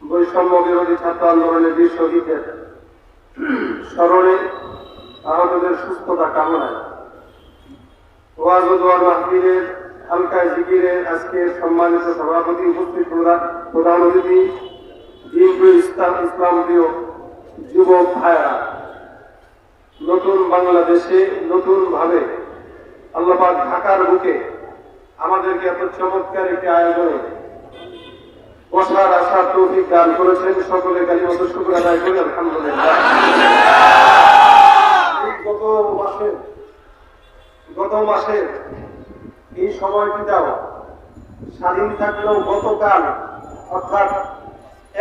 বৈষম্য বিরোধী ছাত্র আন্দোলনের বীর শহীদদের স্মরণে আহতদের সুস্থতা কামনায় ওয়াজ ও দোয়ার মাহফিলের হালকায় জিকিরের আজকের সম্মানিত সভাপতি, উপস্থিত প্রধান অতিথি, ইসলাম প্রিয় যুবক ভাইয়েরা, নতুন বাংলাদেশে নতুন ভাবে আল্লাহ পাক ঢাকার বুকে আমাদেরকে এত চমৎকার একটি আয়োজনে বসার আসার তৌফিক দান করেছেন। সকলে কালিমাত শুকর আদায় করি আলহামদুলিল্লাহ। গত মাসে এই সময়টিটাও স্বাধীন থাকলেও গতকাল অর্থাৎ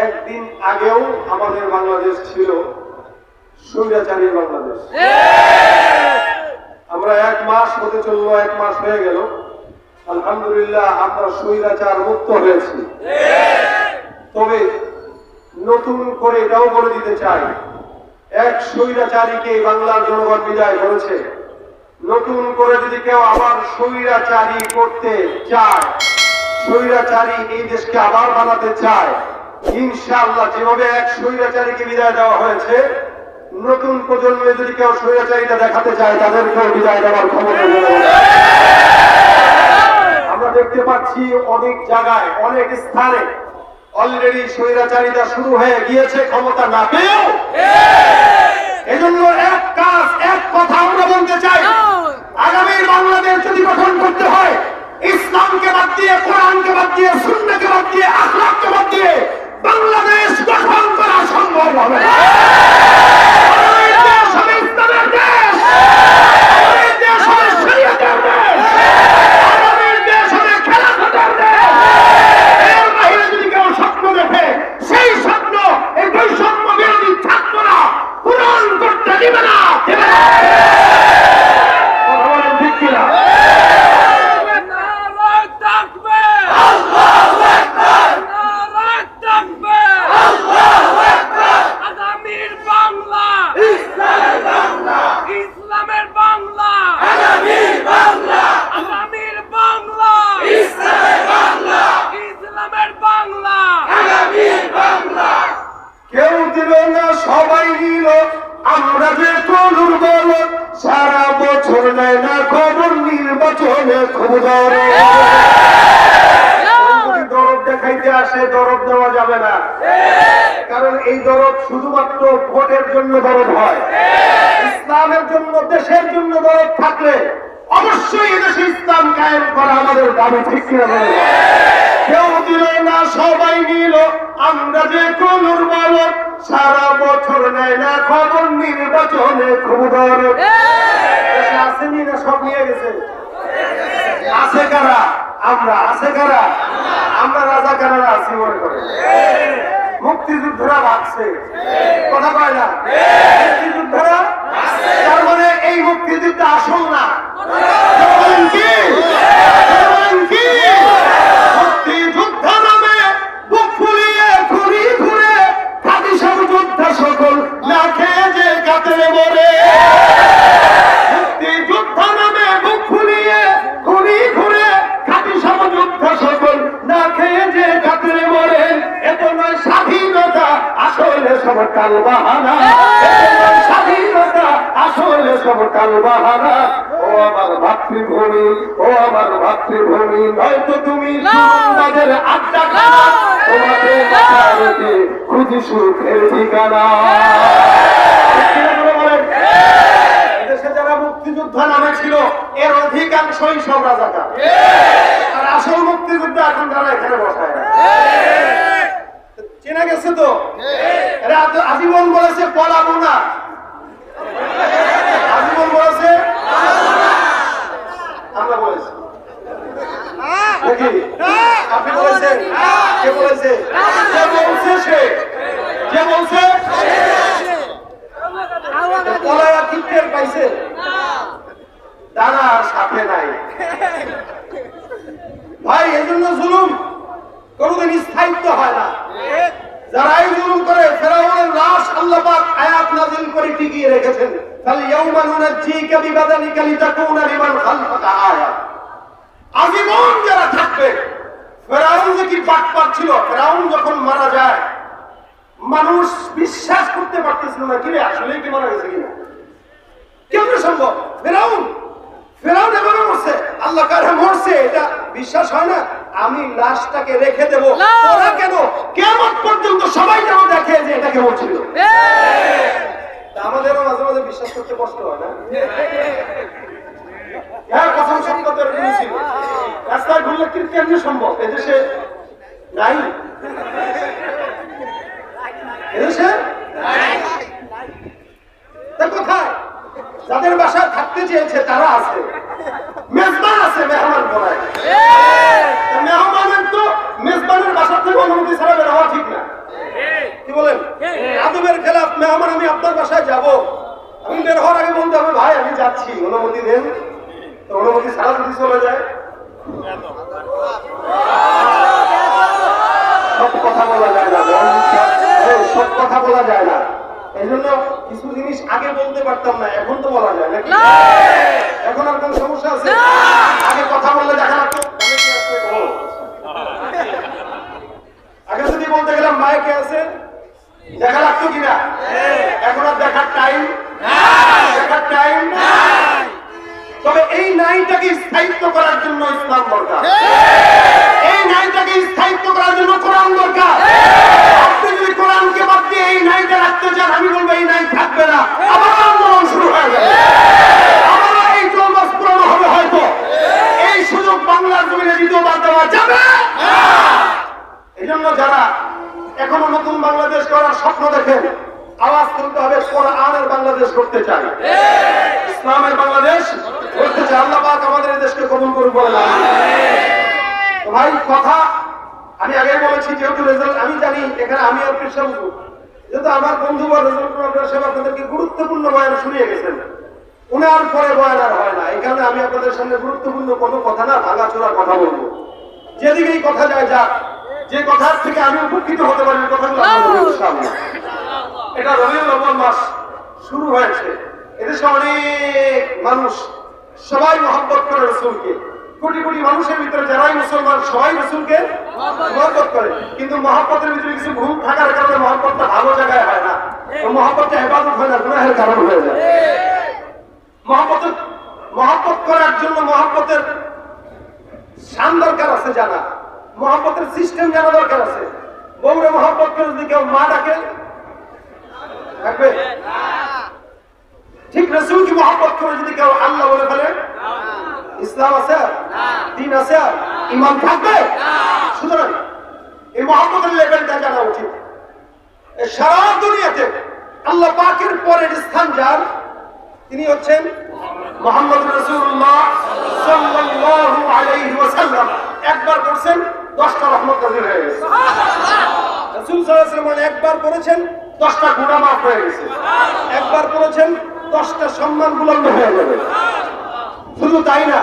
একদিন আগেও আমাদের বাংলাদেশ ছিল স্বৈরাচারী বাংলাদেশ। আমরা এক মাস হতে চললো, এক মাস হয়ে গেল, আলহামদুলিল্লাহ আমরা স্বৈরাচার মুক্ত হয়েছি। তবে নতুন করে এটাও বলে দিতে চাই, এক স্বৈরাচারীকে বাংলার জনগণ বিদায় করেছে। নতুন করে যদি কেউ আবার স্বৈরাচারী করতে চায়, স্বৈরাচারী এই দেশকে আবার বানাতে চায়, ইনশাআল্লাহ যেভাবে এক স্বৈরাচারীকে বিদায় দেওয়া হয়েছে, নতুন প্রজন্মে যদি কেউ স্বৈরাচারীটা দেখাতে চায় তাদেরকেও বিদায় দেওয়ার ক্ষমতা নেই। আমরা দেখতে পাচ্ছি অনেক জায়গায়, অনেক স্থানে অলরেডি স্বৈরাচারিতা শুরু হয়ে গিয়েছে ক্ষমতা না পেয়েও। এজন্য এক কাজ, এক কথা আমরা বলতে চাই, আগামী বাংলাদেশ যদি গঠন করতে হয়, ইসলামকে বাদ দিয়ে, কোরআনকে বাদ দিয়ে, সুন্নাহকে বাদ দিয়ে, আখলাককে বাদ দিয়ে বাংলাদেশ গঠন করা সম্ভব হবে না। কেউ দিল না, সবাই নিল, আমরা যে কলুর বল, সারা বছর নেয় না খবর, নির্বাচনে খুব দরদ দেখাইতে আসে, দরদ দেওয়া যাবে না। কারণ এই দরদ শুধুমাত্র ভোটের জন্য দরদ হয়। ইসলামের জন্য, দেশের জন্য দরদ থাকলে অবশ্যই এদেশে ইসলাম কায়েম করা আমাদের দাবি, ঠিক কিনা বলে? কেউ দিল না, সবাই নিল, আমরা যে কলুর বল, সারা বছর নেয় না খবর, নির্বাচনে খুব দরদ। আসেনি না, সব নিয়ে গেছে। আছে কারা? আমরা। আছে কারা? আমরা রাজাকাররা আছি মনে করে। মুক্তিযুদ্ধরা ভাগছে, কথা কয় না? মুক্তিযুদ্ধরা, তার মানে এই মুক্তিযুদ্ধ আসল না। মুক্তিযুদ্ধ নামে বুক ফুলিয়ে ঘুরি ঘুরে, খাদি সব যোদ্ধা সকল না খেয়ে যে কাতরে মরে। মুক্তিযুদ্ধ নামে বুক ফুলিয়ে ঘুরি ঘুরে, খাদি সব যোদ্ধা সকল না খেয়ে যে কাতরে মরে। এত নয় স্বাধীনতা, আসলে সব কালবাহানা। স্বাধীনতা, আসলে সব কালবাহানা। ও আমার মাতৃভূমি, ও আমার মাতৃভূমি, নয়তো তুমি তাদের আড্ডা খানা, তোমাকে খুঁজি সুখের ঠিকানা। দেশে যারা মুক্তিযুদ্ধ নামে ছিল, এর অধিকাংশই সব রাজাকার। আর আসল মুক্তিযুদ্ধ এখন তারা এখানে বসায় না। চেনা গেছে তো? আজীবন বলেছে পলাবো না, আজীবন বলেছে, আমরা বলেছি নাকি? আপনি বলেছেন? কে বলেছে? যে বলছে সে, যে বলছে পলায়া কি টের পাইছে? দানার সাথে নাই ভাই। এজন্য জুলুম কোনদিন স্থায়িত্ব হয় না। যারাই জুলুম করে, ফেরাউনের লাশ আল্লাহ পাক আয়াত নাযিল করে টিকিয়ে রেখেছেন, ফাল ইয়াউমা নুনাজ্জিকা বিবাদানিকা লিতাকুনা লিমান খালফাকা আয়া। আজীবন যারা থাকবে। ফেরাউন যে কি বাটপার ছিল, ফেরাউন যখন মারা যায় মানুষ বিশ্বাস করতে পারতেছিল না কিরে আসলেই কি মারা গেছে কিনা। কেমন সম্ভব? ফেরাউন এভাবে মরছে, আল্লাহ কারে মরছে এটা বিশ্বাস হয় না। আমি লাশটাকে রেখে দেবো, ওরা কেন কিয়ামত পর্যন্ত সবাই যেন দেখে যে এটাকে মরছিল। আমাদেরও মাঝে মাঝে বিশ্বাস করতে কষ্ট হয় না? হ্যাঁ, কসম সত্যতার ছিল। রাস্তায় ঘুরলে কি কেমনি সম্ভব? এদেশে নাই, এদেশে কোথায়? যাদের বাসায় থাকতে চেয়েছে তারা আছে, মেজবান আছে, মেহমান বলায়। মেহমানের তো মেজবানের বাসা থেকে অনুমতি ছাড়া বের হওয়া ঠিক না। কি বলেন? আদবের খেলাফ। মেহমান আমি আপনার বাসায় যাব, আমি বের হওয়ার আগে বলতে হবে ভাই আমি যাচ্ছি, অনুমতি দেন। অনুমতি ছাড়া যদি চলে যায়, সব কথা বলা যায় না, সব কথা বলা যায় না। এই জন্য কিছু জিনিস আগে বলতে পারতাম না, এখন তো বলা যায় নাকি? এখন আর কোন সমস্যা আছে? আগে কথা বললে দেখা লাগতো আগে যদি বলতে গেলাম ভাই কে আছে দেখা লাগতো কিনা? এখন আর দেখার টাইম, দেখার টাইম। তবে এই নাইটাকে স্থায়িত্ব করার জন্য ইসলাম দরকার, এই নাইটাকে স্থায়িত্ব করার জন্য কোরআন দরকার। আপনি যদি কোরআনকে বাদ দিয়ে এই নাইটা রাখতে চান, আমি বলবো এই নাই থাকবে না, আবার আন্দোলন শুরু হয়ে যাবে, আবার এই জলবাস পুরানো হবে। হয়তো এই সুযোগ বাংলার জমিনে দ্বিতীয়বার দেওয়া যাবে। এই জন্য যারা এখনো নতুন বাংলাদেশ করার স্বপ্ন দেখেন, আওয়াজ তুলতে হবে, কোরআনের বাংলাদেশ করতে চাই, ইসলামের বাংলাদেশ করতে চাই। আল্লাহ পাক আমাদের এই দেশকে কবুল করুন বলে। ভাই কথা আমি আগে বলেছি, যেহেতু রেজাল্ট আমি জানি, এখানে আমি আর কৃষ্ণ যেহেতু আমার বন্ধু বা রেজাল্ট আপনার সাহেব আপনাদেরকে গুরুত্বপূর্ণ বয়ান শুনিয়ে গেছেন, উনার পরে বয়ান আর হয় না। এখানে আমি আপনাদের সামনে গুরুত্বপূর্ণ কোনো কথা না, ভাঙাচোরা কথা বলবো। যেদিকেই কথা যায় যাক, যে কথার থেকে আমি উপকৃত হতে পারি কথাগুলো আপনাদের সামনে। এটা রবিউল আউয়াল মাস শুরু হয়েছে, এদেশে অনেক মানুষ সবাই মহব্বত করে রাসূলকে। কোটি কোটি মানুষের ভিতরে যারাই মুসলমান সবাই রাসূলকে মহব্বত করে, কিন্তু মহব্বতের ভিতরে কিছু ভুল থাকার কারণে মহব্বতটা ভালো জায়গায় হয় না, মহব্বতটা ইবাদত হয় না, গুনাহের কারণ হয়ে যায়। মহব্বত করার জন্য মহব্বতের শান দরকার আছে জানা, মহব্বতের সিস্টেম জানা দরকার আছে। বউরে মহব্বত করে যদি কেউ মা ডাকে থাকবে, ঠিক রাসূলকে মহব্বত করে যদি কেউ আল্লাহ বলে ফেলে, ইসলাম আছে, দ্বীন আছে, ঈমান থাকবে? সুতরাং এই মহব্বতের লেভেলটা জানা উচিত। সারা দুনিয়াতে আল্লাহ পাকের পরের স্থান যার, তিনি হচ্ছেন মুহাম্মদ রাসূলুল্লাহ সাল্লাল্লাহু আলাইহি ওয়াসাল্লাম। একবার পড়ছেন 10টা রহমত নাযিল হয়ে গেছে। রাসূল সাল্লাল্লাহু আলাইহি ওয়াসাল্লাম একবার পড়েছেন 10টা গুনাহ মাফ হয়ে গেছে, একবার পড়েছেন 10টা সম্মান বুলন্দ হয়ে যাবে। শুধু তাই না,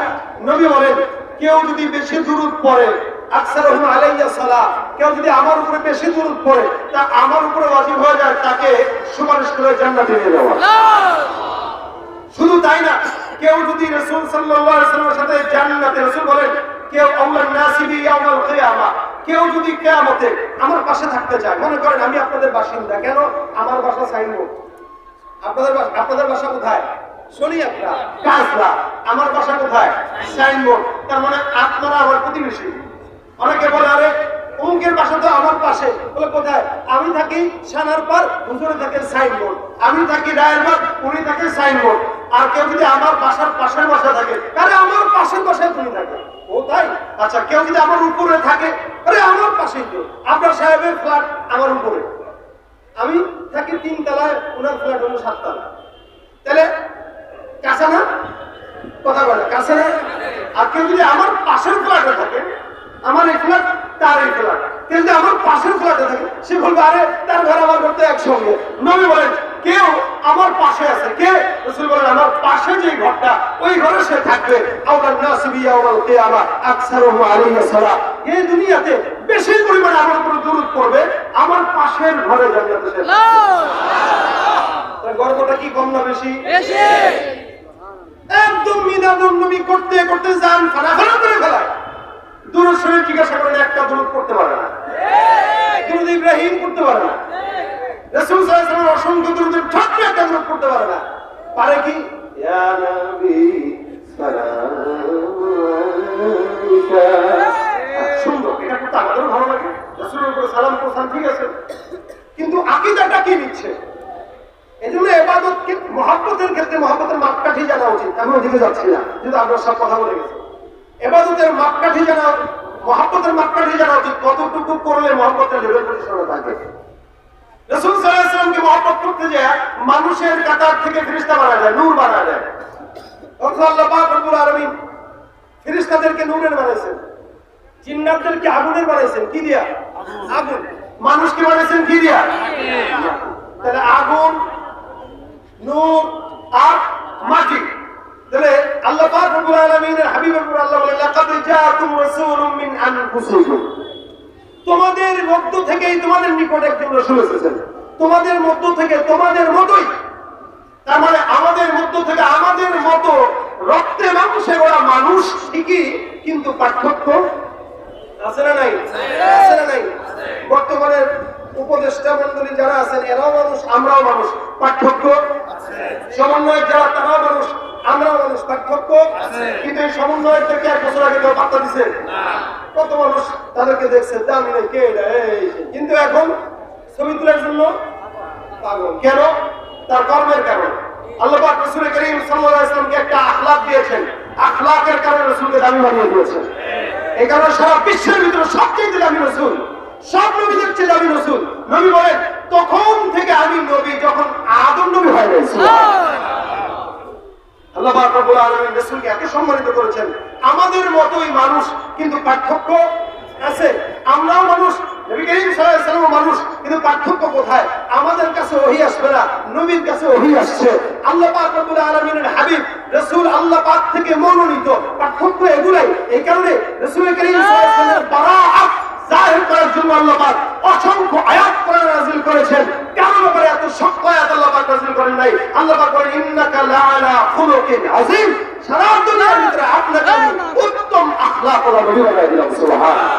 নবী বলেন কেউ যদি বেশি দুরূদ পড়ে, আকসারুহুম আলাইয়া সালাহ, কেউ যদি আমার উপরে বেশি দুরূদ পড়ে তা আমার উপরে ওয়াজিব হয়ে যায় তাকে সুপারিশ করে জান্নাতে নিয়ে যাওয়া। শুধু তাই না, কেউ যদি রাসূল সাল্লাল্লাহু আলাইহি ওয়াসাল্লামের সাথে জান্নাতে, রাসূল বলেন কেউ আউলান নাসিবি ইয়াউমাল কিয়ামা, কেউ যদি কিয়ামতে আমার পাশে থাকতে চায়, মনে করেন আমি আপনাদের বাসিন্দা, কেন আমার বাসা সাইনবোর্ড, আপনাদের বাসা কোথায় শনিয়াত্রা কাজলা, আমার বাসা কোথায় সাইনবোর্ড, তার মানে আপনারা আমার প্রতিবেশী। অনেকে বলে আরে অমুকের বাসা তো আমার পাশে, বলে কোথায়? আমি থাকি সানার পার, হুজুরে থাকেন সাইনবোর্ড, আমি থাকি রায়েরবাগ, উনি থাকেন সাইনবোর্ড। আর কেউ যদি আমার বাসার পাশের বাসা থাকে, আরে আমার পাশের বাসায় তুমি থাকে, ও তাই? আচ্ছা, কেউ যদি আমার উপরে থাকে, আরে আমার পাশেই তো, আপনার সাহেবের ফ্ল্যাট আমার উপরে, আমি থাকি 3 তলায়, ওনার ফ্ল্যাট হলো 7 তলা, তাহলে কাছে না? কথা বলে কাছে না? আর কেউ যদি আমার পাশের ফ্ল্যাটে থাকে, আমার এই ফ্ল্যাট তার এই ফ্ল্যাট, কিন্তু আমার পাশের ফ্ল্যাটে থাকে, সে বলবে আরে তার ঘর আমার ঘর তো একসঙ্গে। নবী বলেন কেউ আমার পাশে আছে, কে? রাসূল বলেন আমার পাশে যে ঘরটা, ওই ঘরে সে থাকবে। আওয়াল নাসিবি ইয়াউমাল কিয়ামা আকসারুহুম আলাইহি সালাহ, এই দুনিয়াতে বেশি পরিমাণে আমার উপর দুরূদ পড়বে, আমার পাশের ঘরে জান্নাতে সে থাকবে। তার গর্বটা কি কম না বেশি? বেশি। একদম মিলাদুন নবী করতে করতে জান ফানাফানা করে ফেলায়, দুরূদ শরীফ জিজ্ঞাসা করেন একটা দুরূদ করতে পারে না, দুরূদ ইব্রাহিম করতে পারে না, রাসূল সাল্লাল্লাহু আলাইহি ওয়াসাল্লাম অসংখ্য দুরূদের ছোট্ট একটা দুরূদ পড়তে পারে না, পারে কি? ইয়া নবী সালামুকা। সুন্দর, এটা পড়তে আমাদেরও ভালো লাগে। রাসূলের উপরে সালাম প্রসান ঠিক আছে, কিন্তু আকীদাটা কি নিচ্ছে? এজন্য ইবাদতকে মহব্বতের ক্ষেত্রে মহব্বতের মাপকাঠি জানা উচিত। আমি ওদিকে যাচ্ছি না, কিন্তু আপনারা সব কথা বলে গেছেন। ইবাদতের মাপকাঠি জানা, মহব্বতের মাপকাঠি জানা উচিত, কতটুকু করলে মহব্বতের লেভেল পজিশনে থাকে। রাসূল সাল্লাল্লাহু আলাইহি ওয়াসাল্লামকে মহব্বত করতে যায় মানুষের কাতার থেকে ফেরেশতা বানা যায়, নূর বানা যায়। অথচ আল্লাহ পাক রব্বুল আলামিন ফেরেশতাদেরকে নূরের বানাইছেন, জিন্নাতদেরকে আগুনের বানাইছেন। কি দিয়া? আগুন। মানুষকে বানাইছেন কি দিয়া? তাহলে আগুন, নূর আর মাটি। তাহলে আল্লাহ পাক রব্বুল আলামিনের হাবিবের উপর আল্লাহ বলেন, লাকাদ জাআকুম রাসূলুম মিন আনফুসিকুম। তোমাদের মধ্য থেকেই তোমাদের নিকট একজন রাসূল এসেছেন, তোমাদের মধ্য থেকে, তোমাদের মতোই। তার মানে আমাদের মধ্য থেকে, আমাদের মতো রক্তে মাংসে ওরা মানুষ ঠিকই, কিন্তু পার্থক্য আছে না নাই? আছে না নাই? বর্তমানে উপদেষ্টা মন্ডলী যারা আছেন এরাও মানুষ, আমরাও মানুষ, পার্থক্য আছে। সমন্বয়ক যারা তারাও মানুষ, আমরাও মানুষ, পার্থক্য আছে। কিন্তু এই সমন্বয়কদেরকে 1 বছর আগে কেউ বার্তা দিছে? কত মানুষ তাদেরকে দেখছে, দামি নেই কে এটা, কিন্তু এখন ছবি তোলার জন্য পাগল। কেন? তার কর্মের কারণে। আল্লাহ পাক রাসূল করিম সাল্লাল্লাহু আলাইহি ওয়াসাল্লামকে একটা আখলাক দিয়েছেন, আখলাকের কারণে রাসূলকে দামি বানিয়ে দিয়েছেন। এই কারণে সারা বিশ্বের ভিতরে সবচেয়ে দামি রাসূল, সব নবীদের চেয়ে দামি রাসূল। নবী বলেন, তখন থেকে আমি নবী যখন আদম নবী হয়ে গেছি। আল্লাহ পাক রব্বুল আলামিন রাসূলকে এত সম্মানিত করেছেন। আমাদের মতোই মানুষ, কিন্তু পার্থক্য আছে। আমরাও মানুষ, নবী করিম সাল্লাল্লাহু আলাইহি ওয়াসাল্লাম মানুষ, কিন্তু পার্থক্য কোথায়? আমাদের কাছে ওহী আসবে না, নবীর কাছে ওহী আসছে। আল্লাহ পাক রব্বুল আলামিনের হাবিব রাসূল আল্লাহ পাক থেকে মনোনীত। পার্থক্য এগুলাই। এই কারণে রাসূল করিম সাল্লাল্লাহু আলাইহি ওয়াসাল্লামের বারাআত জাহির করার জন্য আল্লাহ পাক অসংখ্য আয়াত কোরআনে নাযিল করেছেন। কারণ ব্যাপারে এত শক্ত আয়াত আল্লাহ পাক নাযিল করেন নাই। আল্লাহ পাক বলেন, ইন্নাকা লাআলা খুলুকিন আযীম। সারা দুনিয়ার ভিতরে আপনাকে উত্তম আখলাকওয়ালা নবী বানায় দিলাম। সুবহানাল্লাহ।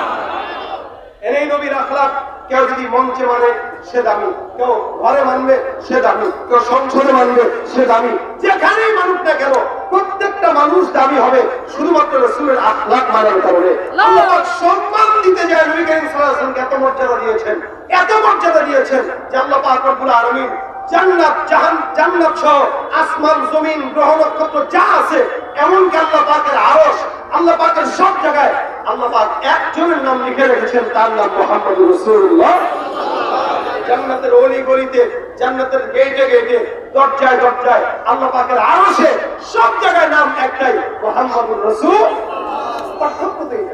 এই নবীর আখলাক কেউ যদি মঞ্চে মানে সে দামি, কেউ ঘরে মানবে সে দামি, কেউ সংসদে মানবে সে দামি, যেখানেই মানুষ না কেন প্রত্যেকটা মানুষ দামি হবে শুধুমাত্র রাসূলের আখলাক মানার কারণে। আল্লাহ পাক সম্মান দিতে যায় নবী করিম সাল্লাল্লাহু আলাইহি ওয়াসাল্লামকে এত মর্যাদা দিয়েছেন, এত মর্যাদা দিয়েছেন যে আল্লাহ পাক রব্বুল আলামিন জান্নাত, জান্নাত সহ আসমান, জমিন, গ্রহ নক্ষত্র যা আছে, এমনকি আল্লাহ পাকের আরশ, আল্লাহ পাকের সব জায়গায় আল্লাহ পাক একজনের নাম লিখে রেখেছেন, তার নাম মুহাম্মদুর রাসূলুল্লাহ। জান্নাতের অলি গলিতে, জান্নাতের গেটে গেটে, দরজায় দরজায়, আল্লাহ পাকের আরশে সব জায়গায় নাম একটাই, মুহাম্মদুর রাসূল। পার্থক্য নেই।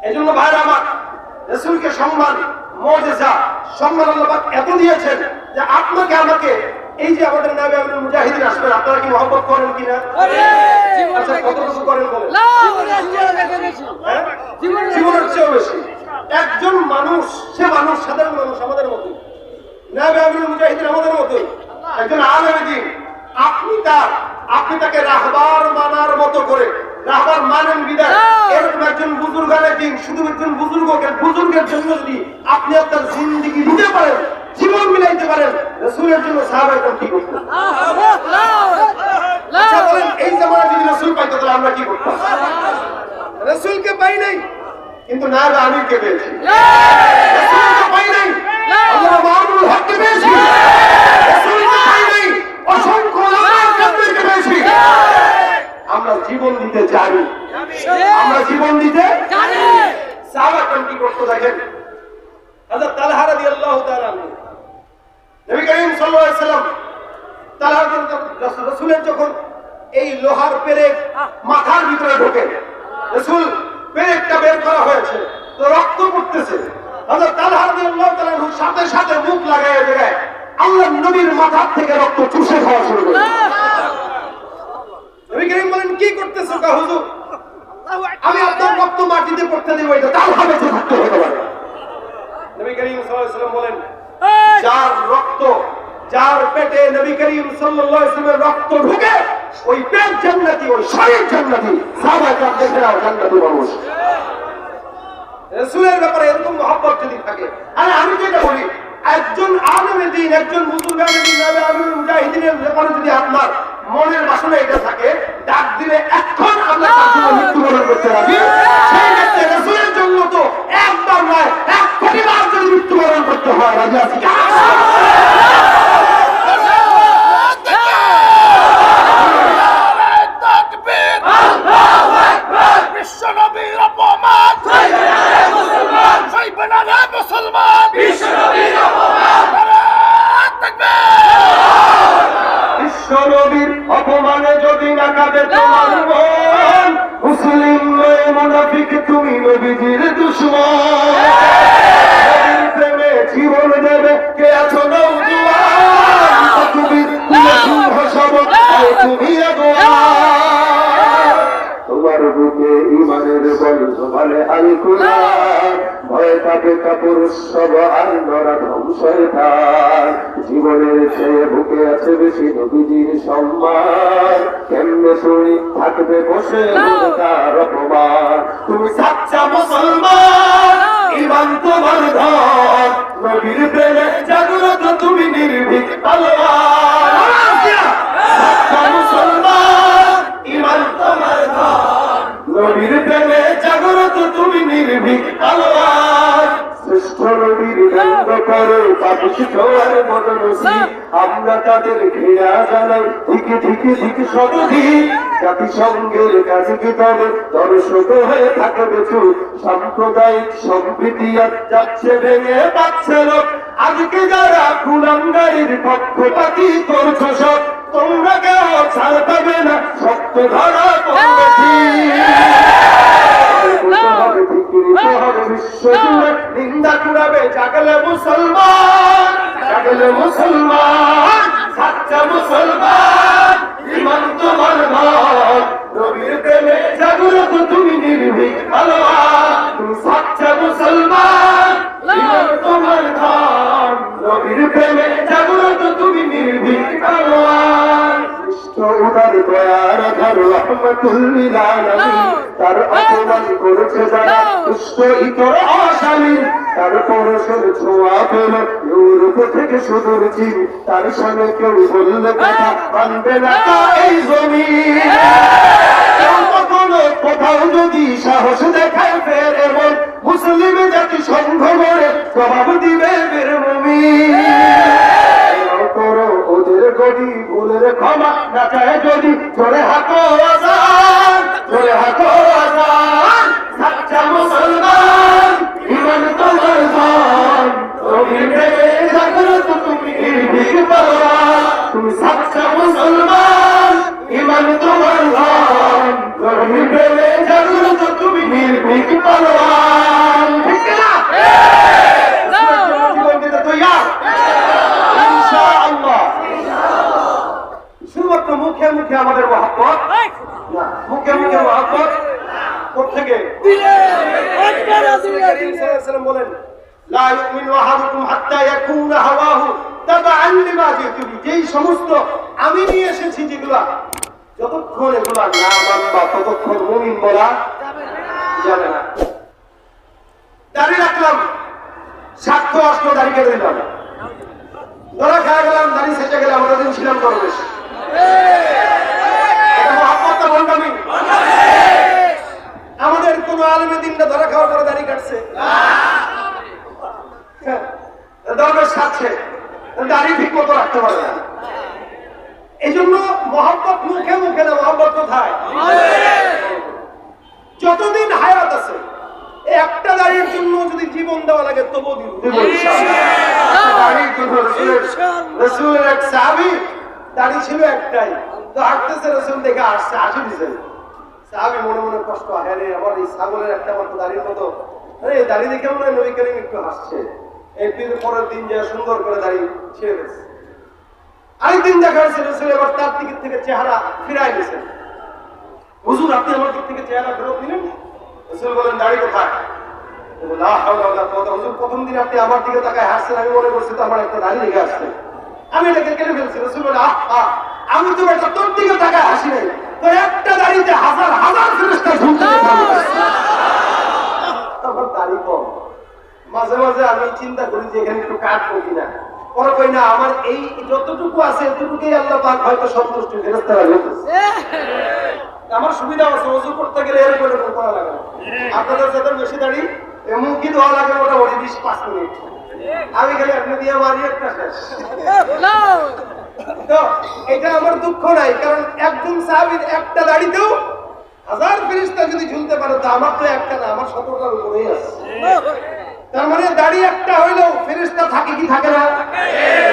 এজন্য ভাইরা আমার, রাসূলকে সম্মান, মুজিজা, সম্মান আল্লাহ পাক এত দিয়েছেন যে আপনাকে আমাকে, এই যে আমাদের নামে আমাদের মুজাহিদিন আসবেন, আপনারা কি মহব্বত করেন কিনা? আচ্ছা, কতটুকু করেন বলেন? জীবনের চেয়েও বেশি। একজন মানুষ, সে মানুষ, সাধারণ মানুষ, আমাদের মতোই, নামে আমাদের মুজাহিদিন আমাদের মতোই, একজন আলেম দ্বীন। আপনি তাকে রাহবার মানার মতো করে, রাহবার মানেন বিদায়, এরকম একজন বুজুর্গানের দিন, শুধু একজন বুজুর্গের জন্য যদি আপনি আপনার জিন্দেগি দিতে পারেন, জীবন মিলাইতে পারেন, রাসূলের জন্য সাহাবায়ে কি করতেন? আচ্ছা বলেন, এই জামানায় যদি রাসূল পাইতো তাহলে আমরা কি করতাম? রাসূলকে পাই নাই, কিন্তু নায়েব আমিরকে পেয়েছি। রাসূলকে পাই নাই, আল্লাহ মাহমুদুল হককে পেয়েছি। রাসূলকে পাই নাই, অসংখ্য আলেমদেরকে পেয়েছি। আমরা জীবন দিতে জানি, আমরা জীবন দিতে জানি। সাহাবাগণ কি করতে দেখেন? হযরত তালহা রাদিয়াল্লাহু তাআলা আনহু, নবী করিম সাল্লাল্লাহু আলাইহি ওয়াসাল্লাম তালহা রাসূলের যখন এই লোহার পেরেক মাথার ভিতরে ঢোকে, রাসূল পেরেকটা বের করা হয়েছে, তো রক্ত পড়তেছে। হযরত তালহা রাদিয়াল্লাহু তাআলা আনহু সাথে সাথে মুখ লাগায় দেয়, আল্লাহর নবীর মাথা থেকে রক্ত চুষে খাওয়া শুরু করে। নবী করিম বলেন, কি করতেছো কা হুজুর? আমি আপনার রক্ত মাটিতে পড়তে দেব, এটা তালহা বেঁচে থাকতে হতে পারে। নবী করিম সাল্লাল্লাহু আলাইহি ওয়াসাল্লাম বলেন, যার রক্ত, যার পেটে নবী করিম সাল্লাল্লাহু আলাইহি ওয়াসাল্লামের রক্ত ঢুকে, ওই পেট জান্নাতি, ওই শরীর জান্নাতি। সাহাবায়ে দেখেরাও জান্নাতি মানুষ। রাসূলের ব্যাপারে এরকম মহব্বত যদি থাকে, আর আমি যেটা বলি, একজন আলেমে দিন, একজন বুজুর্গানে দিন, আমিরুল মুজাহিদিনের ব্যাপারে যদি আপনার মনের বাসনা এটা থাকে, ডাক দিলে এখন আমরা তার জন্য মৃত্যুবরণ করতে রাজি। সেই ক্ষেত্রে রাসূলের জন্য তো একবার নয় 1 কোটিবার যদি মৃত্যুবরণ করতে হয় রাজি আছি। বিশ্বনবীর অপমান সইবে না রে মুসলমান, বিশ্বনবীর অপমান। বিশ্বনবীর অপমানে যদি না কাঁদে তোমার মন, মুসলিম নয় মুনাফিক তুমি নবীজির দুশমন। নবীর প্রেমে জীবন দেবে কে আছো নওজোয়ান, তুমি সিংহ শবত তুমি তোমার বুকে ইমানের বল জমালে আল কুরআন, ভয় পাবে কাপুরুষ সব আর নরা ধ্বংসের ধার। জীবনের চেয়ে বুকে আছে বেশি নবীজির সম্মান, কেমনে শুনি থাকবে বসে তার অপমান। তুমি সাচ্চা মুসলমান, ইমান তোমার ধন, নবীর প্রেমে জাগ্রত তুমি নির্ভীক তলোয়ার। সাচ্চা মুসলমান, ইমান তোমার ধন, নবীর প্রেমে জাগ্রত তুমি নির্ভীক তলোয়ার। শ্রেষ্ঠ নবীর ব্যঙ্গ করে পাপিষ্ঠ ছোঁয়ার মননসি, আমরা তাদের ঘৃণা জানাই ধিকে ধিকে ধিকে সতধি। জাতিসংঘের কাছে কি তবে দর্শক হয়ে থাকবে চুপ, সাম্প্রদায়িক সম্প্রীতি আর যাচ্ছে ভেঙে পাচ্ছে লোক। আজকে যারা কুলাঙ্গারির পক্ষপাতী করছো সব, তোমরা কেউ ছাড় পাবে না শক্ত ধরা পড়বে। বিশ্ব জুড়ে নিন্দা কুড়াবে জাগলে মুসলমান, জাগলে মুসলমান, সাচ্চা মুসলমান, ইমান তোমার ধন, নবীর প্রেমে জাগ্রত তুমি নির্ভীক তলোয়ার। তুমি সাচ্চা মুসলমান, ইমান তোমার ধন, নবীর প্রেমে জাগ্রত তুমি নির্ভীক তলোয়ার। উদার দয়ার ধার রহমতুল লিল আলামিন, তার অপমান করেছে যারা দুষ্ট ইতর অশালীন। তার পরশের ছোঁয়া পেল ইউরোপ থেকে সুদূর চীন, তার সঙ্গে কেউ বললে কথা মানবে না তা এই জমিন। কেউ কখনো কোথাও যদি সাহস দেখায় ফের এমন, মুসলিম জাতি সংঘ করে জবাব দিবে বীর মুমিন। করো ওদের গদি ভুলের ক্ষমা না চায় যদি, জোরে হাঁটো আজান, জোরে হাঁটো আজান। সাচ্চা মুসলমান, ইমান তোমার ধন, নবীর প্রেমে জাগ্রত তুমি নির্ভীক তলোয়ার। তুমি সাচ্চা মুসলমান, ইমান তোমার ধন, নবীর প্রেমে জাগ্রত তুমি নির্ভীক তলোয়ার। ঠিক না? জীবন দিতে তৈয়ার ইনশাআল্লাহ। শুধুমাত্র মুখে মুখে আমাদের মহব্বত না, মুখে মুখে মহব্বত কোত্থেকে? বলেন লা ইউমিনু আহাদুকুম হাত্তা ইয়াকুনা হাওয়াহু তাবাআন লিমা জিতু বিহি। যেই সমস্ত আমি নিয়ে এসেছি যেগুলা, যতক্ষণ এগুলা না মানবা ততক্ষণ মুমিন বলা যাবে না। দাড়ি রাখলাম, স্বার্থ আসলো, দাড়ি কেটে দিলাম, ধরা খাওয়া গেলাম, দাড়ি সেচে গেলে আমরা দিন ছিলাম দরবেশ। আমাদের কোন আলেমে দিনটা ধরা খাওয়ার পরে দাড়ি কাটছে? দরবেশ খাচ্ছে, দাড়ি ঠিক মতো রাখতে পারে না। এই জন্য মহব্বত মুখে মুখে না, মহব্বত কোথায়? যতদিন হায়াত আছে একটা দাড়ির জন্য যদি জীবন দেওয়া লাগে তবু দিব। রাসূলের এক সাহাবী দাড়ি ছিল একটাই, তো হাঁটতেছে, রাসূল দেখে আসছে, হাসি দিছে। সাহাবী মনে মনে কষ্ট, হ্যাঁ রে আমার এই ছাগলের একটা মাত্র দাড়ির মতো, আরে দাড়ি দেখে মনে হয় নবী করিম একটু হাসছে। একদিন পরের দিন যা সুন্দর করে দাড়ি ছেড়ে দিয়েছে। আরেকদিন দেখা হয়েছে রাসূল এবার তার দিক থেকে চেহারা ফিরাই দিয়েছেন। হুজুর আপনি আমার দিক থেকে চেহারা ফেরত দিলেন? রাসূল বলেন দাড়ি কোথায়? লা হাওলা ওয়ালা কুওয়াতা। হুজুর প্রথম দিন আপনি আমার দিকে তাকায় হাসছেন, আমি মনে করছি তো আমার একটা দাড়ি লেগে আসছে, আমি এটাকে কেটে ফেলছি। রাসূল বলেন আমি তো এটা তোর দিকে তাকায় হাসি নাই, তো একটা দাড়িতে হাজার হাজার ফেরেশতা ঝুলতে আমার দাড়ি কম। মাঝে মাঝে আমি চিন্তা করি যে এখানে একটু কাটবো কিনা, ওরা কই না আমার এই যতটুকু আছে এতটুকুই আল্লাহ পাক হয়তো সন্তুষ্ট ফেরেশতারা বলতেছে আমার সুবিধা আছে ওযু করতে গেলে এর করে করা লাগে না আপনাদের যাদের বেশি দাড়ি এমন কি ধোয়া লাগে মোটামুটি 20-5 মিনিট আমি খালি আপনি দিয়ে মারি একটা শেষ তো এটা আমার দুঃখ নাই কারণ একজন সাহাবীর একটা দাড়িতেও হাজার ফেরেশতা যদি ঝুলতে পারে তো আমার তো একটা না আমার 17টার উপরেই আছে তার মানে দাড়ি একটা হইলেও ফেরেশতা থাকে কি থাকে না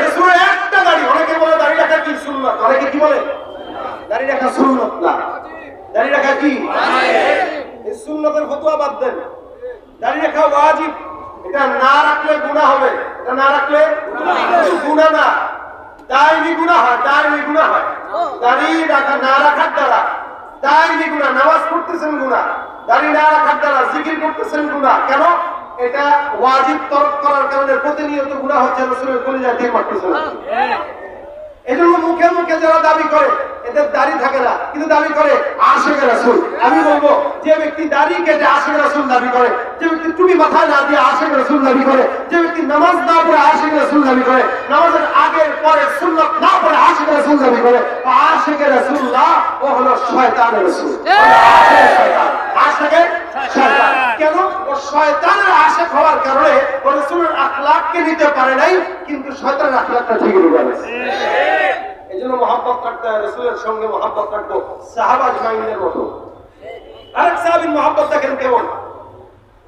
রাসূলের একটা দাড়ি অনেকে বলে দাড়ি রাখা কি সুন্নাত অনেকে কি বলে দাড়ি রাখা সুন্নাত না দাড়ি রাখা কি এই সুন্নাতের ফতোয়া বাদ দেন দাড়ি রাখা ওয়াজিব এটা না রাখলে গুনাহ হবে এটা না রাখলে গুনাহ না দাড়ি গুনাহ হয় দাড়ি গুনাহ হয় দাড়ি রাখা না রাখার দ্বারা দাড়ি গুনাহ নামাজ পড়তেছেন গুনাহ দাড়ি না রাখার দ্বারা জিকির করতেছেন গুনাহ কেন এটা ওয়াজিব তরক করার কারণে প্রতিনিয়ত গুনাহ হচ্ছে রাসূলের কলিজায় তীর মারতেছে এজন্য মুখে মুখে যারা দাবি করে এদের দাড়ি থাকে না কিন্তু দাবি করে আশিকে রাসূল আমি বলবো যে ব্যক্তি দাড়ি কেটে আশিকে রাসূল দাবি করে যে ব্যক্তি টুপি মাথায় না দিয়ে আশিকে রাসূল দাবি করে যে ব্যক্তি নামাজ না পড়ে আশিকে রাসূল দাবি করে নামাজের আগে পরে সুন্নাত না পড়ে আশিকে রাসূল দাবি করে আশিকে রাসূলুল্লাহ ও হলো শয়তানের রাসূল আশিকে শয়তান কেন ও শয়তানের আশিক হওয়ার কারণে ও রাসূলের আখলাককে নিতে পারে নাই কিন্তু শয়তানের আখলাকটা ঠিকই নিয়ে গেছে এজন্য মহব্বত করতে হয় রাসূলের সঙ্গে মহব্বত করতে সাহাবা আজমাইনের মতো আরেক সাহাবীর মহব্বত দেখেন কেমন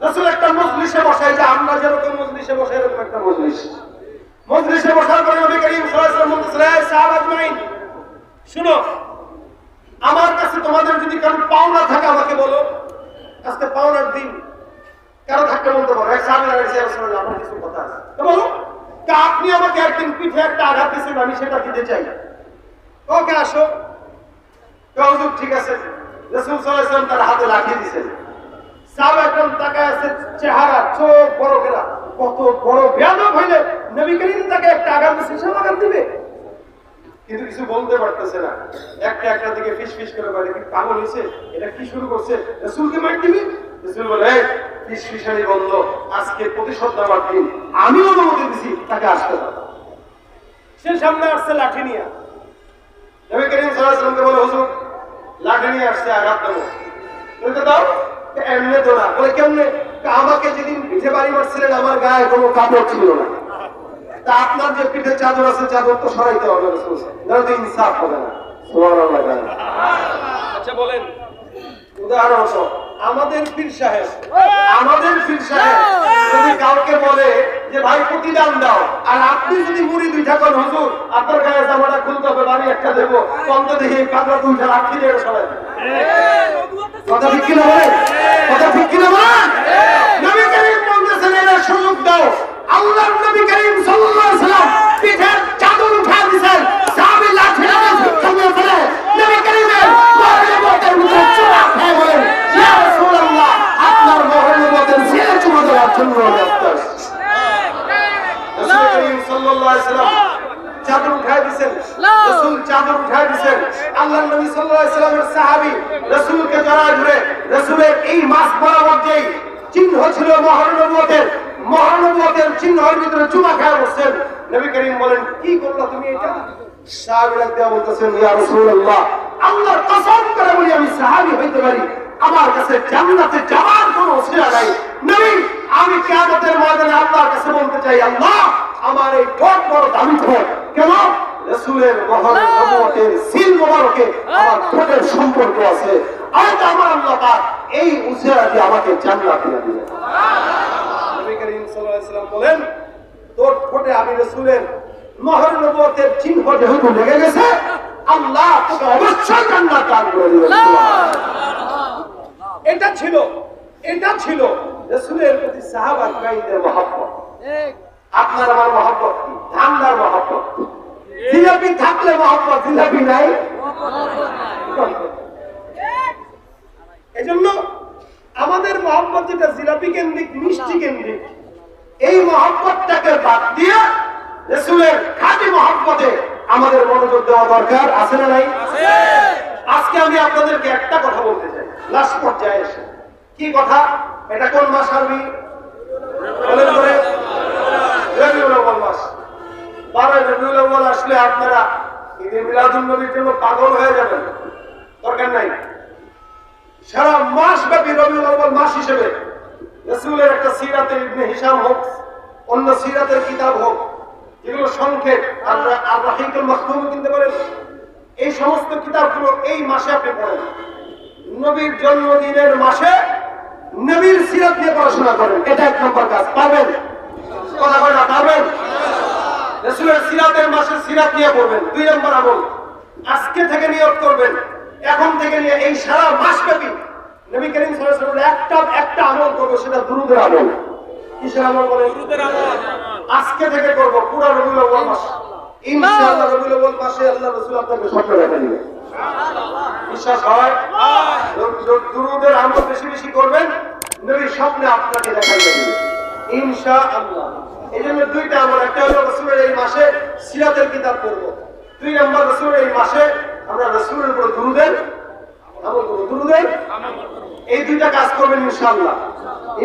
রাসূল একটা মজলিসে বসায় যে আমরা যেরকম মজলিসে বসে এরকম একটা মজলিসে বসার পরে নবী করিম সাল্লাল্লাহু আলাইহি ওয়াসাল্লাম বলতেছেন সাহাবা আজমাইন শুনো আমার কাছে তোমাদের যদি কারো পাওনা থাকে আমাকে বলো আজকে পাওনার দিন কারো থাকতে বলতে পারো এক সাহাবী রাসূল সাল্লাল্লাহু আমার কিছু কথা আছে তো বলো আপনি আমাকে একদিন পিঠে একটা আঘাত দিয়েছেন আমি সেটা দিতে চাই ওকে আসো হুজুর ঠিক আছে রাসূল সাল্লাল্লাহু আলাইহি ওয়াসাল্লাম তার হাতে লাঠি দিয়েছেন সাহাবা একদম তাকায় আছে চেহারা চোখ বড় করে কত বড় বেয়াদব হইলে নবী করিম তাকে একটা আঘাত দিয়েছে সে আঘাত দিবে কিন্তু কিছু বলতে পারতেছে না একটা একটা দিকে ফিসফিস করে বলে কি পাগল হইছে এটা কি শুরু করছে রাসূলকে মার দিবি রাসূল বলে ফিসফিসানি বন্ধ আজকে প্রতিশোধ নেওয়ার দিন আমি অনুমতি দিছি তাকে আসতে দাও সে সামনে আসছে লাঠি নিয়ে নবী করিম সাল্লাল্লাহু আলাইহি ওয়াসাল্লামকে বলে হুজুর লাঠি নিয়ে আসছে আঘাত দেবো বলতে দাও এমনি তো না বলে কেমনে আমাকে যেদিন পিঠে বাড়ি মারছিলেন আমার গায়ে কোনো কাপড় ছিল না তা আপনার যে পিঠে চাদর আছে চাদর তো সরাইতে হবে রাসূল না তো ইনসাফ হবে না সুবহানাল্লাহ আচ্ছা বলেন উদাহরণ আমাদের পীর সাহেব যদি কাউকে বলে যে ভাই প্রতিদান দাও আর আপনি যদি মুড়ি দুইটা কোন হুজুর আপনার গায়ে জামাটা খুলতে হবে বাড়ি একটা দেবো কন্ত দেখি কাপড় দুইটা রাখি দিয়ে সবাই কথা ঠিক কিনা বলেন নবী করিম বলতেছেন এর সুযোগ দাও আল্লাহর নবী করিম সাল্লাল্লাহু আলাইহি ওয়াসাল্লাম পিঠের চাদর উঠা দিয়েছেন সাহাবী লাঠি নিয়ে চলে নবী করিমের মহব্বতের ভিতরে চুরা খেয়ে বলেন ইয়া রাসূলুল্লাহ আপনার মহব্বতের ছেলে চুমা দেওয়ার জন্য রাসূল করিম সাল্লাল্লাহু আলাইহি ওয়াসাল্লাম চাদর উঠায় দিয়েছেন রাসূল চাদর উঠায় দিয়েছেন আল্লাহর নবী সাল্লাল্লাহু আলাইহি ওয়াসাল্লামের সাহাবী রাসূলকে জড়ায় ধরে রাসূলের এই মাস বরাবর যেই চিহ্ন ছিল মহানবুয়তের চিহ্নের ভিতরে চুমা খায় বসছেন নবী করিম বলেন কি করলা তুমি এটা সাহাবীরা দেয়া বলতেছেন ইয়া রাসূলুল্লাহ আল্লাহর কসম করে বলি আমি সাহাবী হইতে পারি আমার কাছে জান্নাতে যাওয়ার কোনো ওসিলা নাই নবী আমি কিয়ামতের ময়দানে আল্লাহর কাছে বলতে চাই আল্লাহ আমার এই ঠোঁট বড় দামি ঠোঁট কেন রাসূলের নবুয়তের সিল মোবারকে আমার ঠোঁটের সম্পর্ক আছে আর আমার আল্লাহ পাক এই উসিলাটি আমাকে জান্নাত দিয়ে দিবেন নবী করিম সাল্লাল্লাহু আলাইহি ওয়াসাল্লাম বলেন তোর ঠোঁটে আমি রাসূলের মোহর নবুয়তের চিহ্ন যেহেতু লেগে গেছে আল্লাহ তোকে অবশ্যই জান্নাত দান করে দিবেন এটা ছিল রাসূলের প্রতি সাহাবা কিরামদের মহব্বত আপনার আমার মহব্বত কি ধান্দার মহব্বত জিলাপি থাকলে মহব্বত জিলাপি নাই এজন্য আমাদের মহব্বত যেটা জিলাপি কেন্দ্রিক মিষ্টি কেন্দ্রিক এই মহব্বতটাকে বাদ দিয়ে রাসূলের খাঁটি মহব্বতে আমাদের মনোযোগ দেওয়া দরকার আছে না নাই আজকে আমি আপনাদেরকে একটা কথা বলতে চাই লাস্ট পর্যায়ে এসে কি কথা এটা কোন মাস আরবি বলেন করে রবিউল আউয়াল মাস রবিউল আউয়াল আসলে আপনারা ঈদে মিলাদুন নবীর জন্য পাগল হয়ে যাবেন, দরকার নাই। সারা মাস ব্যাপী রবিউল আউয়াল মাস হিসেবে রাসূলের একটা সিরাতে ইবনে হিশাম হোক, অন্য সিরাতের কিতাব হোক, যেগুলো সংক্ষেপ, আর রাহিকুল মাখতুম কিনতে পারেন, এই সমস্ত কিতাবগুলো এই মাসে আপনি পড়েন। নবীর জন্মদিনের মাসে নবীর সিরাত নিয়ে পড়াশোনা করেন, এটা এক নম্বর কাজ। পাবেন? কথা বলেন না, পাবেন? রাসূলের সিরাতের মাসে সিরাত নিয়ে পড়বেন। 2 নম্বর আমল, আজকে থেকে নিয়ত করবেন, এখন থেকে নিয়ে এই সারা মাস ব্যাপী নবী করিম সাল্লাল্লাহু আলাইহি ওয়াসাল্লাম একটা আমল করব, সেটা দুরূদের আমল। কিসের আমল বলেন? দুরূদের আমল। আজকে থেকে করব পুরো রবিউল আউয়াল মাস। ইনশাআল্লাহ রবিউল আউয়াল মাসে আল্লাহ রাসূল আপনাকে স্বপ্ন দেখা দিবেন। বিশ্বাস হয়? দুরূদের আমল বেশি বেশি করবেন, নবীর স্বপ্নে আপনাকে দেখাই দেবে ইনশাআল্লাহ। এই জন্য 2টা আমল, একটা হলো রাসূলের এই মাসে সিরাতের কিতাব পড়ব, 2 নম্বর রাসূলের এই মাসে আমরা রাসূলের উপর দুরূদের আমল করব, দুরূদের আমল করব। এই 2টা কাজ করবেন ইনশাআল্লাহ।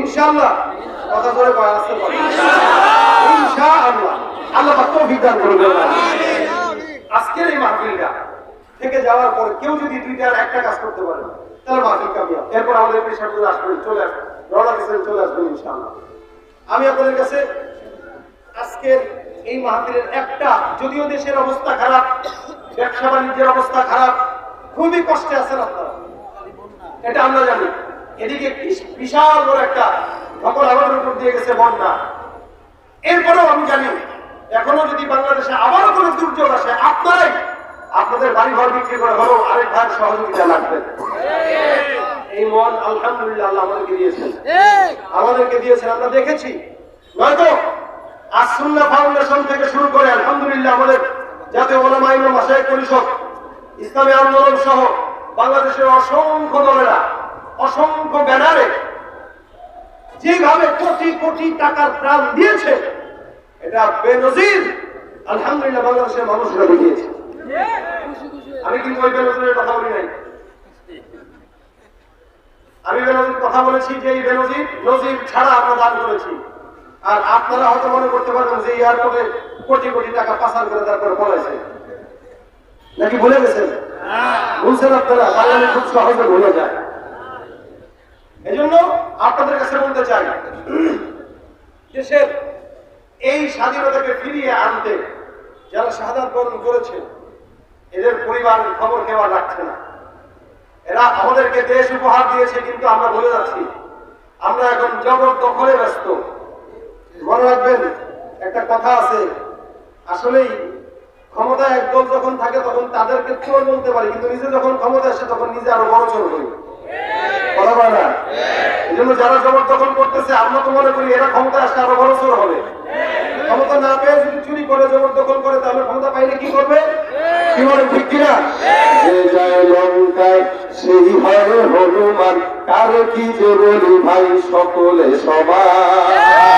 ইনশাআল্লাহ কথা ধরে কয় আসতে পারে ইনশাআল্লাহ। আল্লাহ পাক তৌফিক দান করবেন। আজকের এই মাহফিলটা থেকে যাওয়ার পরে কেউ যদি 2টার একটা কাজ করতে পারে তাহলে মাহফিল কামিয়াব। এরপর আমাদের পেশার করে আসবেন, চলে আসবেন, রওনা দিয়েছেন, চলে আসবেন ইনশাআল্লাহ। আমি আপনাদের কাছে আজকের এই মাহফিলের একটা, যদিও দেশের অবস্থা খারাপ, ব্যবসা বাণিজ্যের অবস্থা খারাপ, খুবই কষ্টে আছেন আপনারা, এটা আমরা জানি। এদিকে বিশাল বড় একটা সকল আমাদের উপর দিয়ে গেছে বন্যা। এরপরেও আমি জানি এখনো যদি বাংলাদেশে আবারও কোনো দুর্যোগ আসে, আপনারাই আপনাদের বাড়ি ঘর বিক্রি করে হলেও আরেক ভাইয়ের সহযোগিতা লাগবে। এই মন আলহামদুলিল্লাহ আল্লাহ আমাদেরকে দিয়েছেন, আমরা দেখেছি। নয়তো আসুন্নাহ ফাউন্ডেশন থেকে শুরু করে আলহামদুলিল্লাহ আমাদের জাতীয় উলামা ইমাম মাশায়েখ পরিষদ, ইসলামী আন্দোলন সহ বাংলাদেশের অসংখ্য দলেরা অসংখ্য ব্যানারে যেভাবে কোটি কোটি টাকার প্রাণ দিয়েছে, এটা বেনজির। আলহামদুলিল্লাহ বাংলাদেশের মানুষরা দিয়েছে। আমি কিন্তু ওই বেনজিরের কথা বলি নাই, আমি বেনজির কথা বলেছি যে এই বেনজির নজির ছাড়া আমরা দান করেছি। আর আপনারা হয়তো মনে করতে পারেন যে এয়ারপোর্টে কোটি কোটি টাকা পাচার করে তারপরে পলাইছে, নাকি ভুলে গেছেন? বলছেন আপনারা, বাঙালি খুব সহজে ভুলে যায়। এই জন্য আপনাদের কাছে বলতে চাই, দেশের এই স্বাধীনতাকে ফিরিয়ে আনতে যারা শাহাদাত বরণ করেছে, এদের পরিবার খবর কেউ রাখছে না। এরা আমাদেরকে দেশ উপহার দিয়েছে, কিন্তু আমরা ভুলে যাচ্ছি। আমরা এখন জগৎ দখলে ব্যস্ত। মনে রাখবেন, একটা কথা আছে, আসলেই ক্ষমতায় একদল যখন থাকে তখন তাদেরকে চোর বলতে পারি, কিন্তু নিজে যখন ক্ষমতা আসে তখন নিজে আরো বড় চোর হই। কথা বলে না? এই জন্য যারা জবর দখল করতেছে, আমরা তো মনে করি এরা ক্ষমতা আসলে আরো বড় চোর হবে। ক্ষমতা না পেয়ে যদি চুরি করে জবর দখল করে, তাহলে ক্ষমতা পাইলে কি করবে? কি বলে, ঠিক কিনা? যে যায় লঙ্কায় সেই হয় হনুমান, কার কি যে বলি ভাই সকলে সমান।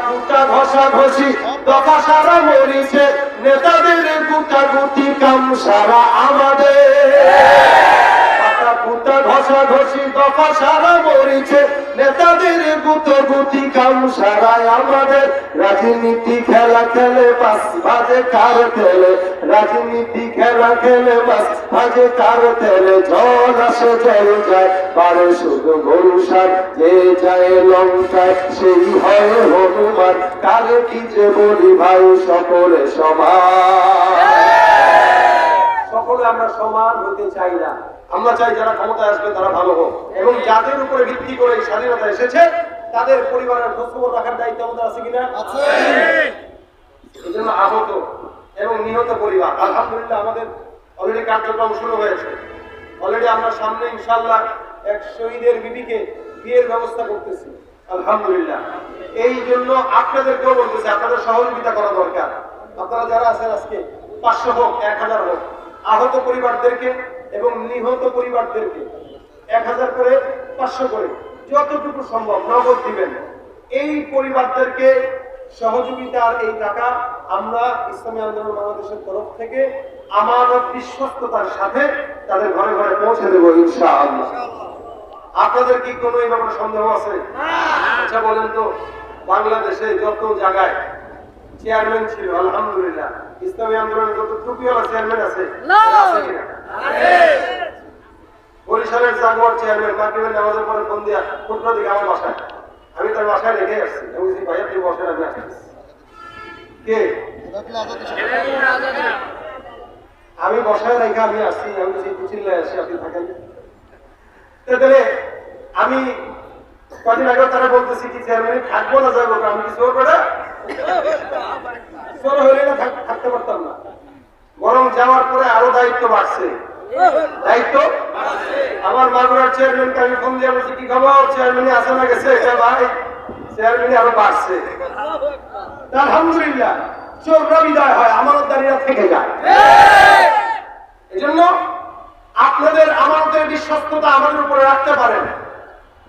কুটা ঘষা ঘষি দফা সারা মরিছে, নেতাদের কুটা গুটি কাম সারা আমাদের। কুটা ঘষা ঘষি দফা সারা মরিছে, নেতাদের গুতো গুটি কাম সারাই আমাদের। রাজনীতি খেলা খেলে বাস বাজে কার খেলে, রাজনীতি খেলা খেলে বাস বাজে কার খেলে। জল আসে জল যায়, পারে শুধু বলসার, যে যায় লঙ্কায় সেই হয় হনুমান, কার কি যে বলি ভাই সকলে সমান। সকলে আমরা সমান হতে চাই না, আমরা চাই যারা ক্ষমতায় আসবে তারা ভালো হোক, এবং যাদের উপরে ভিত্তি করে এই স্বাধীনতা এসেছে তাদের পরিবারের খোঁজখবর রাখার দায়িত্ব আমাদের আছে কিনা? আছে। এই জন্য আহত এবং নিহত পরিবার, আলহামদুলিল্লাহ আমাদের অলরেডি কার্যক্রম শুরু হয়েছে। অলরেডি আমরা সামনে ইনশাআল্লাহ এক শহীদের বিবিকে বিয়ের ব্যবস্থা করতেছি, আলহামদুলিল্লাহ। এই জন্য আপনাদেরকেও বলতেছি, আপনাদের সহযোগিতা করা দরকার। আপনারা যারা আছেন আজকে 500 হোক 1000 হোক, আহত পরিবারদেরকে এবং নিহত পরিবারদেরকে 1000 করে 500 করে যতটুকু সম্ভব নগদ দিবেন। এই পরিবারদেরকে সহযোগিতার এই টাকা আমরা ইসলামী আন্দোলন বাংলাদেশের তরফ থেকে আমানত বিশ্বস্ততার সাথে তাদের ঘরে ঘরে পৌঁছে দেব ইনশাআল্লাহ। আপনাদের কি কোনো এই ব্যাপারে সন্দেহ আছে? আচ্ছা বলেন তো, বাংলাদেশে যত জায়গায় চেয়ারম্যান ছিল, আলহামদুলিল্লাহ। ইসলামী আন্দোলনের যত টুপিওয়ালা চেয়ারম্যান আছে আছে কিনা? বরিশালের জাগোয়ার চেয়ারম্যান মাগরিবের নামাজের পরে ফোন দিয়া কোটরা দিকে আমার বাসায়, আমি তার বাসায় রেখে আসছি। আমি বলছি ভাই আপনি বসেন, আমি আসতেছি। কে? আমি বসায় রেখে আমি আসছি। আমি বলছি কুচিল্লায় আসি, আপনি থাকেন। তাহলে আমি কদিন আগে তারা বলতেছি কি চেয়ারম্যান থাকবো না যাবো, আমি কি চোর বেটা? চোর হইলে না থাকতে পারতাম না, বরং যাওয়ার পরে আরো দায়িত্ব বাড়ছে। দায়িত্ব আমার মাগুরার চেয়ারম্যানকে আমি ফোন দিয়ে বলছি কি খবর, চেয়ারম্যান আসে না গেছে? ভাই চেয়ারম্যান আরো বাড়ছে। আলহামদুলিল্লাহ, চোররা বিদায় হয়, আমানতদারীরা থেকে যায়। এই জন্য আপনাদের আমানতের বিশ্বস্ততা আমাদের উপরে রাখতে পারেন।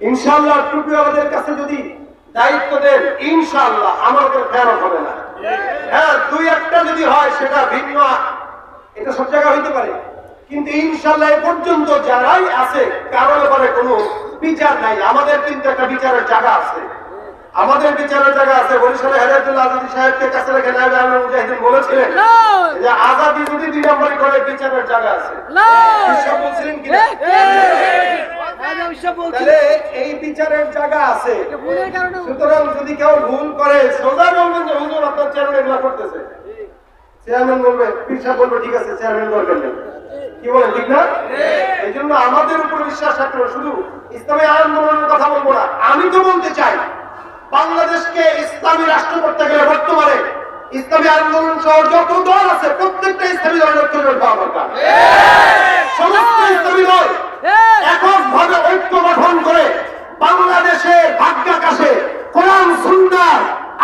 ইনশাআল্লাহ টুপিওয়ালাদের কাছে যদি দায়িত্ব দেন, ইনশাআল্লাহ আমাদের খেয়ানত হবে না। হ্যাঁ, দুই একটা যদি হয় সেটা ভিন্ন, এটা সব জায়গায় হইতে পারে, কিন্তু ইনশাআল্লাহ এ পর্যন্ত যারাই আছে কারোর ব্যাপারে কোনো বিচার নাই। আমাদের কিন্তু একটা বিচারের জায়গা আছে, আমাদের বিচারের জায়গা আছে। বরিশালে হেদায়েতুল্লাহ আজাদী সাহেবকে কাছে রেখে নায়েবে আমির মুজাহিদিন বলেছিলেন যে আজাদী যদি 2 নম্বরই করে বিচারের জায়গা আছে। বিশ্বাস বলছিলেন কিনা? তাহলে এই বিচারের জায়গা আছে। সুতরাং যদি কেউ ভুল করে সোজা বলবেন যে হুজুর আপনার চেয়ারম্যান এগুলা করতেছে, চেয়ারম্যান বলবে, পীর সাহেব বলবে ঠিক আছে চেয়ারম্যান দরকার নেই। কি বলেন, ঠিক না? এই জন্য আমাদের উপর বিশ্বাস রাখতে হবে। শুধু ইসলামী আন্দোলনের কথা বলবো না, আমি তো বলতে চাই বাংলাদেশকে ইসলামী রাষ্ট্র করতে গেলে বর্তমানে ইসলামী আন্দোলন সহ যত দল আছে প্রত্যেকটা ইসলামী দলের ঐক্য হওয়া দরকার। সমস্ত ইসলামী দল এককভাবে ঐক্য গঠন করে বাংলাদেশের ভাগ্যাকাশে কোরআন সুন্নাহ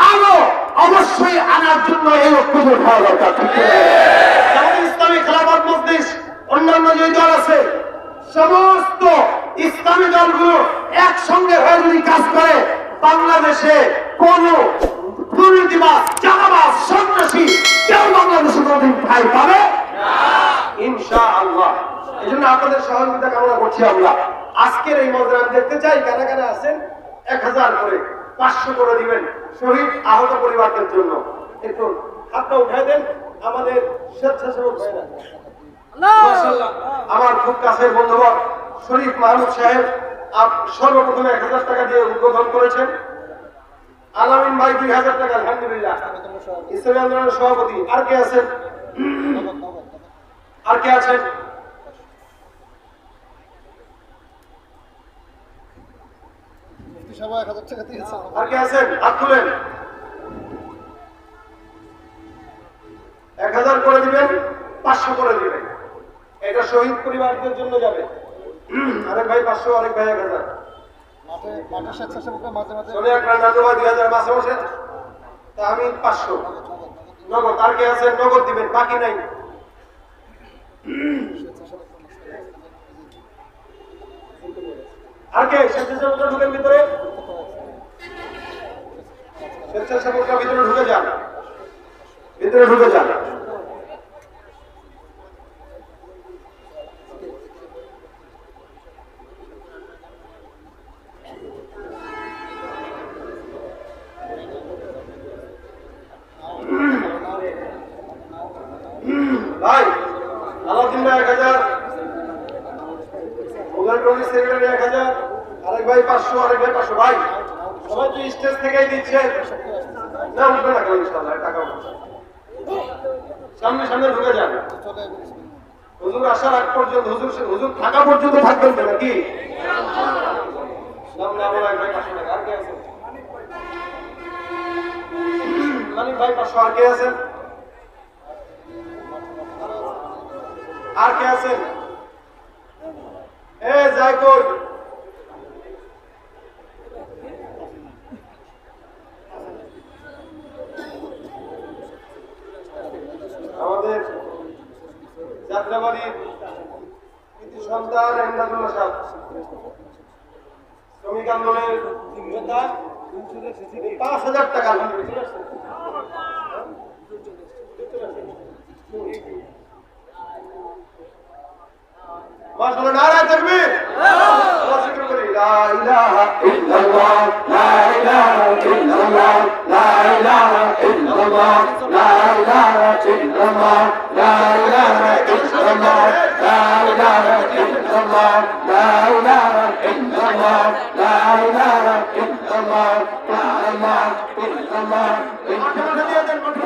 আলো অবশ্যই আনার জন্য এই ঐক্য হওয়া দরকার। যেমন ইসলামী খেলাফত মজলিস, অন্যান্য যে দল আছে, সমস্ত ইসলামী দলগুলো একসঙ্গে হয়ে যদি কাজ করে বাংলাদেশে কোন দুর্নীতিবাজ, চাঁদাবাজ, সন্ত্রাসী কেউ বাংলাদেশে কোনদিন ঠাঁই পাবে না, ইনশাআল্লাহ। এই জন্য আপনাদের সহযোগিতা কামনা করছি আমরা। আজকের এই মজা আমি দেখতে চাই কারা কারা আছেন 1000 করে 500 করে দিবেন শহীদ আহত পরিবারদের জন্য। একটু হাতটা উঠাই দেন আমাদের স্বেচ্ছাসেবক ভাইরা। মাশাআল্লাহ, আমার খুব কাছের বন্ধুবর শরীফ মাহমুদ সাহেব সর্বপ্রথমে 1000 টাকা দিয়ে উদ্বোধন করেছেন। আলামিন ভাই 2000 টাকা, আলহামদুলিল্লাহ। ইসলামী আন্দোলনের সভাপতি আর কে আছেন? আর কে আছেন? আর কে আছেন? হাত তুলেন। 1000 করে দিবেন, 500 করে দিবেন। এটা শহীদ পরিবারদের জন্য যাবে। আরেক ভাই 500, আরেক ভাই 1000। সোনিয়া কান্ডার 2000 মাসে মাসে, তা আমি 500 নগদ। আর কে আছেন? নগদ দিবেন, বাকি নাই। আর কে? স্বেচ্ছাসেবকরা ঢুকেন ভিতরে, স্বেচ্ছাসেবকরা ভিতরে ঢুকে যান, ভিতরে ঢুকে যান। ভাই আলাউদ্দিন ভাই 1000, মোগল টনি সেক্রেটারি 1000, আরেক ভাই 500, আরেক ভাই 500। ভাই সবাই তো স্টেজ থেকেই দিচ্ছে না, উঠবে না কেন? ইনশাআল্লাহ টাকা সামনে সামনে ঢুকে যান। হুজুর আসার আগ পর্যন্ত, হুজুর থাকা পর্যন্ত থাকবেন তো নাকি? সামনে আমার এক ভাই 500 টাকা। আর কে আছেন? মানিক ভাই 500। আর কে আছেন? আর কে আছেন? এ যাই কই, আমাদের যাত্রাবাড়ির কৃতি সন্তান এমদাদুল্লাহ সাহেব, শ্রমিক আন্দোলনের নেতা, 5000 টাকা। মাশাআল্লাহ, নারায়ে তাকবীর। আল্লাহ শুকর করি। লা ইলাহা ইল্লাল্লাহ, লা ইলাহা ইল্লাল্লাহ, লা ইলাহা ইল্লাল্লাহ, illallah, la ilaha illallah, la ilaha illallah, la ilaha illallah, la ilaha illallah, la ilaha illallah, illallah, illallah, illallah.